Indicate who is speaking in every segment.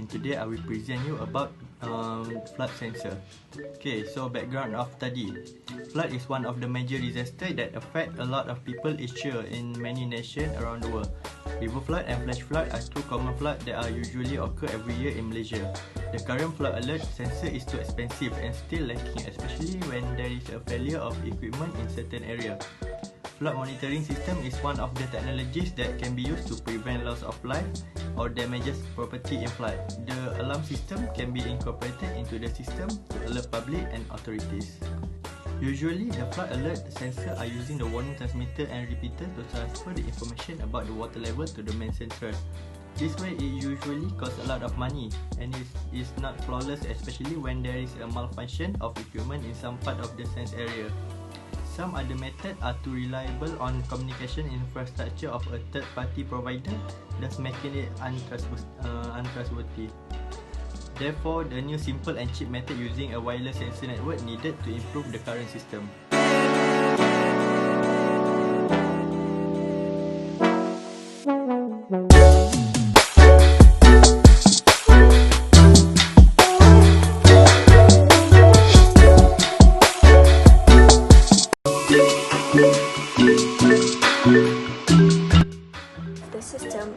Speaker 1: and today I will present you about flood sensor. Okay, so background of study. Flood is one of the major disasters that affect a lot of people each year in many nations around the world. River flood and flash flood are two common floods that are usually occur every year in Malaysia. The current flood alert sensor is too expensive and still lacking, especially when there is a failure of equipment in certain areas. Flood monitoring system is one of the technologies that can be used to prevent loss of life or damages property in flood. The alarm system can be incorporated into the system to alert public and authorities. Usually, the flood alert sensor are using the warning transmitter and repeater to transfer the information about the water level to the main sensor. This way, it usually costs a lot of money and is not flawless, especially when there is a malfunction of equipment in some part of the sense area. Some other methods are too reliable on communication infrastructure of a third-party provider, thus making it untrustworthy. Therefore, the new simple and cheap method using a wireless sensor network needed to improve the current system.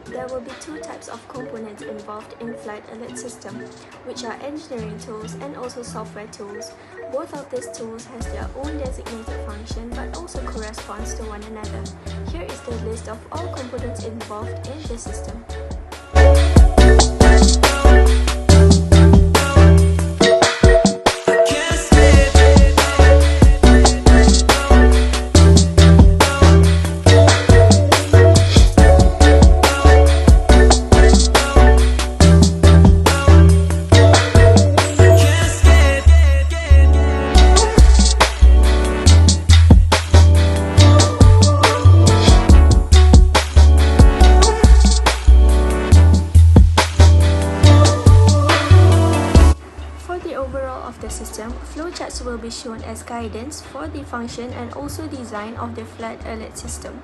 Speaker 2: There will be two types of components involved in flood alert system, which are engineering tools and also software tools. Both of these tools has their own designated function but also corresponds to one another. Here is the list of all components involved in the system. Flowcharts will be shown as guidance for the function and also design of the flood alert system.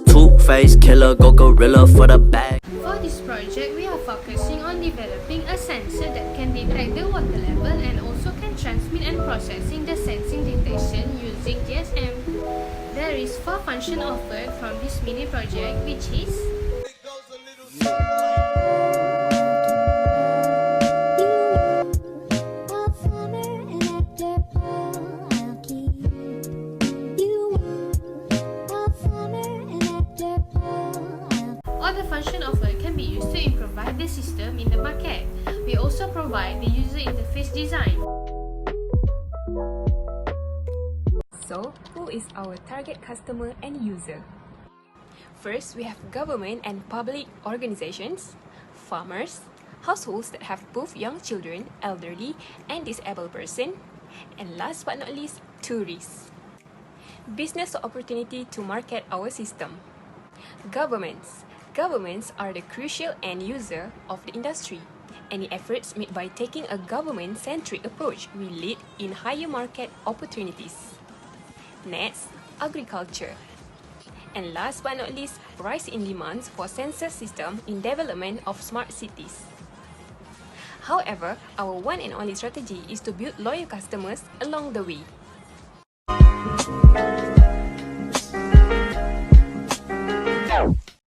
Speaker 3: Two-face killer, go gorilla for the bag.
Speaker 4: For this project, we are focusing on developing a sensor that can detect the water level and also can transmit and processing the sensing detection using GSM. There is 4 functions offered from this mini project, which is all the functions offered can be used to improvise the system in the market. We also provide the user interface design.
Speaker 5: So, who is our target customer and user? First, we have government and public organizations, farmers, households that have both young children, elderly, and disabled person, and last but not least, tourists. Business opportunity to market our system. Governments. Governments are the crucial end user of the industry. Any efforts made by taking a government-centric approach will lead in higher market opportunities. Next, agriculture. And last but not least, rise in demands for sensor system in development of smart cities. However, our one and only strategy is to build loyal customers along the way.